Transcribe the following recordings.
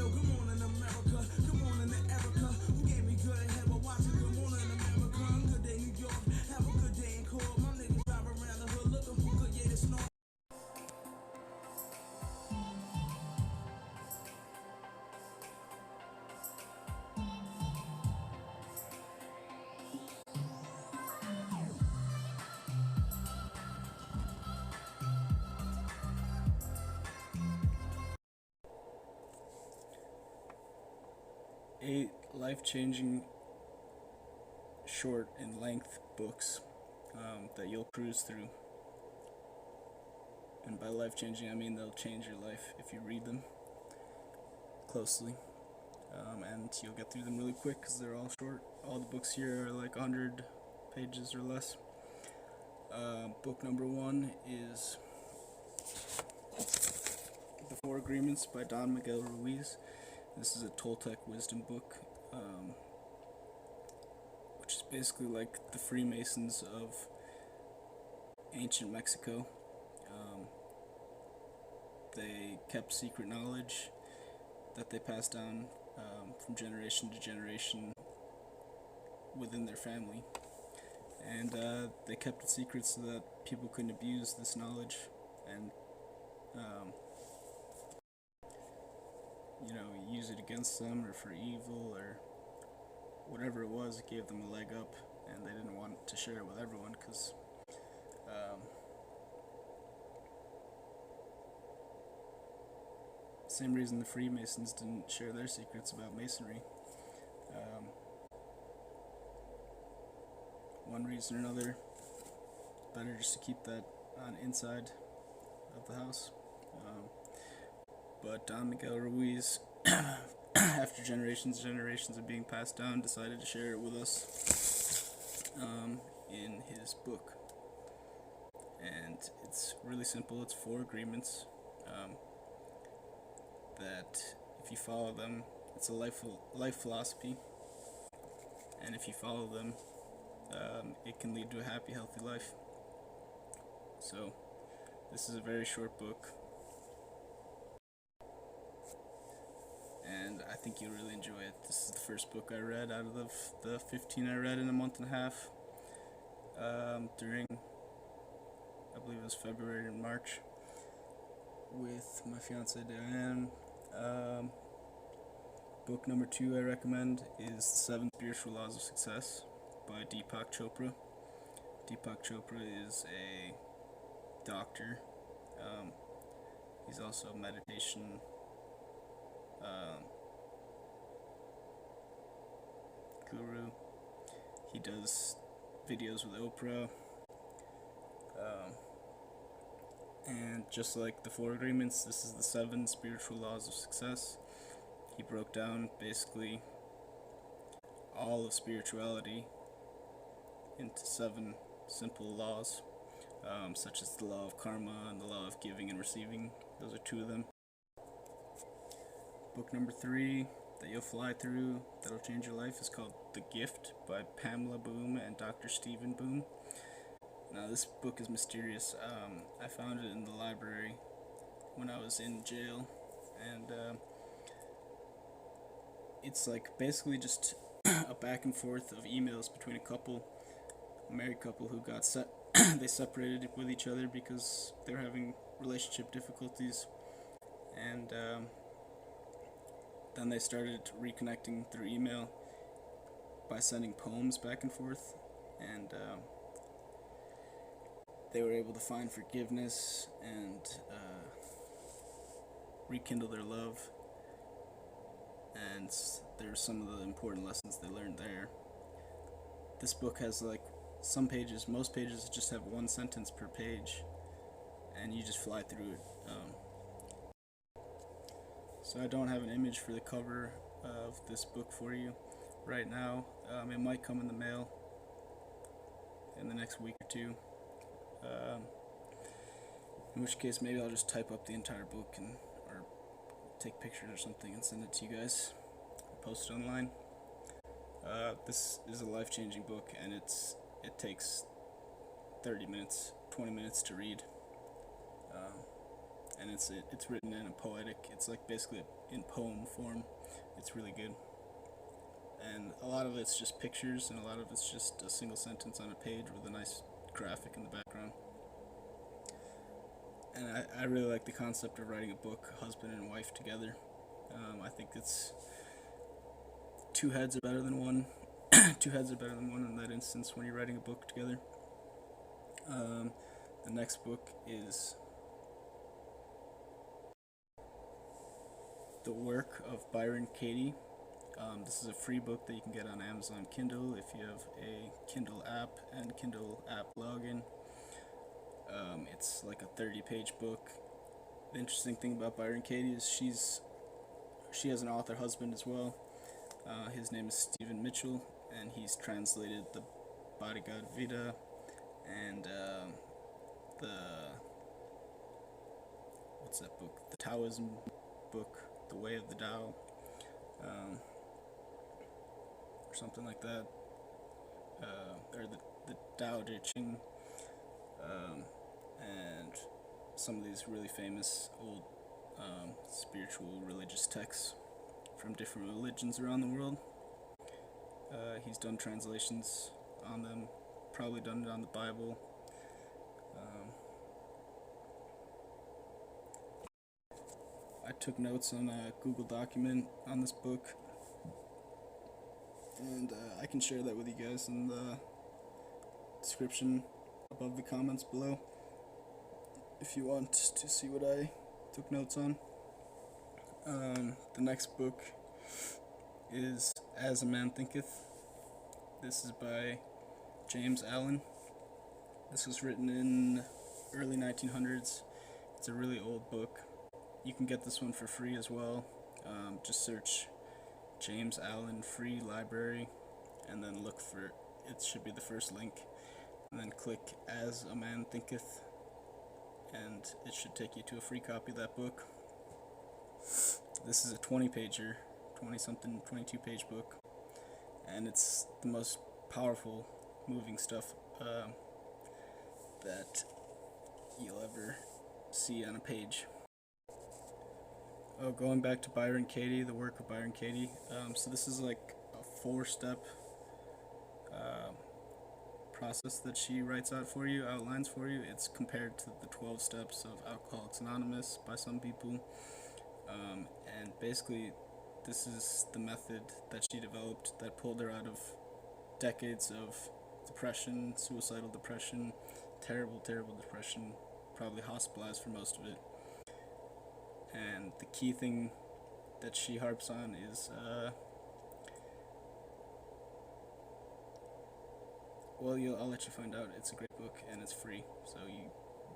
yo, good morning America, good morning to Erica, who gave me good head while watching Good Morning America. Good day New York, have a good day in court. My niggas drive around the hood looking for good, yeah, to snort. 8 life-changing short in length books that you'll cruise through. And by life-changing, I mean they'll change your life if you read them closely. And you'll get through them really quick because they're all short. All the books here are like 100 pages or less. Book number 1 is The Four Agreements by Don Miguel Ruiz. This is a Toltec wisdom book, which is basically like the Freemasons of ancient Mexico. They kept secret knowledge that they passed down from generation to generation within their family. And they kept it secret so that people couldn't abuse this knowledge and use it against them or for evil or whatever it was. It gave them a leg up, and they didn't want to share it with everyone because same reason the Freemasons didn't share their secrets about Masonry. One reason or another, better just to keep that on inside of the house. But Don Miguel Ruiz, after generations and generations of being passed down, decided to share it with us in his book. And it's really simple. It's 4 agreements that if you follow them, it's a life philosophy, and if you follow them, it can lead to a happy, healthy life. So this is a very short book, and I think you'll really enjoy it. This is the first book I read out of the 15 I read in a month and a half during, I believe it was February and March, with my fiancée Diane. Book number 2 I recommend is The 7 Spiritual Laws of Success by Deepak Chopra. Deepak Chopra is a doctor. He's also a meditation guru. He does videos with Oprah. And just like the 4 agreements, this is the 7 spiritual laws of success. He broke down basically all of spirituality into 7 simple laws, such as the law of karma and the law of giving and receiving. Those are 2 of them. Book number 3 that you'll fly through, that'll change your life, is called The Gift by Pamela Boom and Dr. Stephen Boom. Now, this book is mysterious. I found it in the library when I was in jail, and it's like basically just a back and forth of emails between a married couple who got they separated with each other because they were having relationship difficulties, and then they started reconnecting through email by sending poems back and forth, and they were able to find forgiveness and rekindle their love. And there's some of the important lessons they learned there. This book has like some pages, most pages just have 1 sentence per page, and you just fly through it. So I don't have an image for the cover of this book for you right now. It might come in the mail in the next week or 2. In which case, maybe I'll just type up the entire book or take pictures or something and send it to you guys, or post it online. This is a life-changing book, and it takes 30 minutes, 20 minutes to read, and it's written in a poetic. It's like basically in poem form. It's really good, and a lot of it's just pictures, and a lot of it's just a single sentence on a page with a nice graphic in the background. And I really like the concept of writing a book, husband and wife together. I think it's two heads are better than one. Two heads are better than one in that instance when you're writing a book together. The next book is The Work of Byron Katie. This is a free book that you can get on Amazon Kindle if you have a Kindle app and Kindle app login. It's like a 30-page book. The interesting thing about Byron Katie is she has an author husband as well. His name is Stephen Mitchell, and he's translated the Bhagavad Gita and what's that book? The Taoism book, The Way of the Tao, or something like that, or the Tao Te Ching, and some of these really famous old spiritual religious texts from different religions around the world. He's done translations on them, probably done it on the Bible. I took notes on a Google document on this book, and I can share that with you guys in the description above the comments below if you want to see what I took notes on. The next book is As a Man Thinketh. This is by James Allen. This was written in early 1900s. It's a really old book. You can get this one for free as well. Just search James Allen Free Library and then look for, it should be the first link, and then click As a Man Thinketh, and it should take you to a free copy of that book. This is a 20-pager, 20-something, 22-page book, and it's the most powerful, moving stuff that you'll ever see on a page. Oh, going back to Byron Katie, the work of Byron Katie. So this is like a 4-step process that she writes out for you, outlines for you. It's compared to the 12 steps of Alcoholics Anonymous by some people. And basically, this is the method that she developed that pulled her out of decades of depression, suicidal depression, terrible depression, probably hospitalized for most of it. And the key thing that she harps on is, well, I'll let you find out. It's a great book, and it's free, so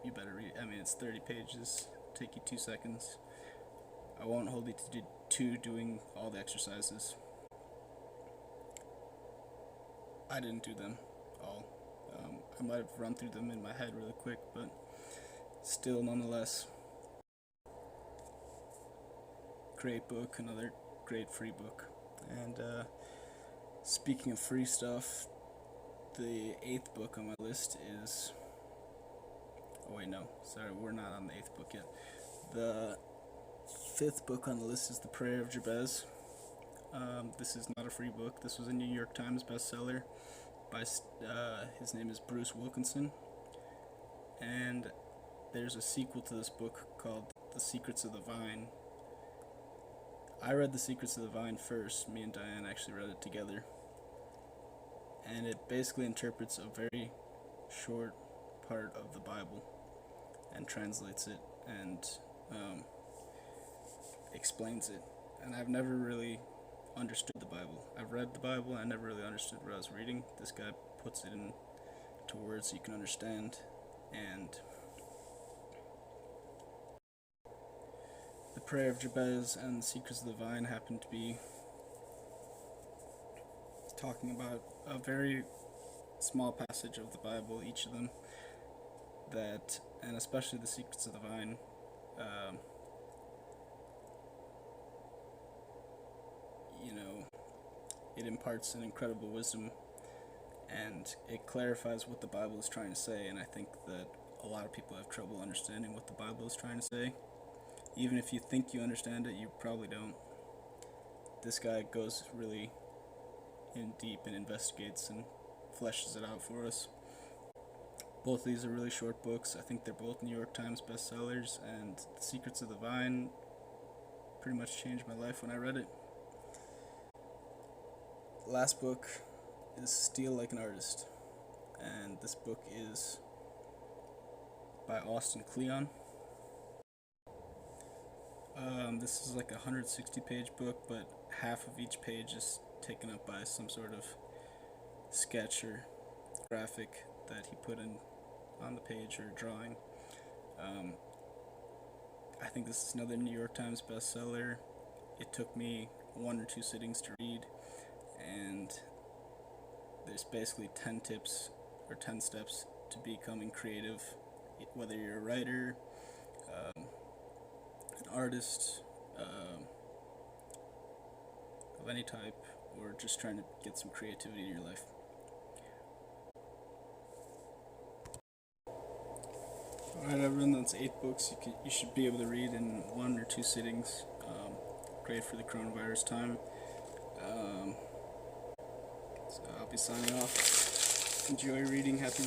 you better read it. I mean, it's 30 pages, take you 2 seconds. I won't hold you to doing all the exercises. I didn't do them all. I might have run through them in my head really quick, but still, nonetheless, great book, another great free book. And speaking of free stuff, the 8th book on my list is, oh wait, no, sorry, we're not on the 8th book yet. The 5th book on the list is The Prayer of Jabez. This is not a free book. This was a New York Times bestseller by his name is Bruce Wilkinson, and there's a sequel to this book called The Secrets of the Vine. I read The Secrets of the Vine first. Me and Diane actually read it together, and it basically interprets a very short part of the Bible and translates it and explains it. And I've never really understood the Bible. I've read the Bible, I never really understood what I was reading. This guy puts it into words you can understand, and The Prayer of Jabez and The Secrets of the Vine happen to be talking about a very small passage of the Bible, each of them, that, and especially The Secrets of the Vine, it imparts an incredible wisdom, and it clarifies what the Bible is trying to say. And I think that a lot of people have trouble understanding what the Bible is trying to say, even if you think you understand it, you probably don't. This guy goes really in deep and investigates and fleshes it out for us. Both of these are really short books. I think they're both New York Times bestsellers, and The Secrets of the Vine pretty much changed my life when I read it. Last book is Steal Like an Artist, and this book is by Austin Kleon. This is like a 160-page book, but half of each page is taken up by some sort of sketch or graphic that he put in on the page or drawing. I think this is another New York Times bestseller. It took me 1 or 2 sittings to read, and there's basically 10 tips or 10 steps to becoming creative, whether you're a writer, an artist of any type, or just trying to get some creativity in your life. Alright, everyone, that's 8 books you should be able to read in 1 or 2 sittings. Great for the coronavirus time. So I'll be signing off. Enjoy reading, happy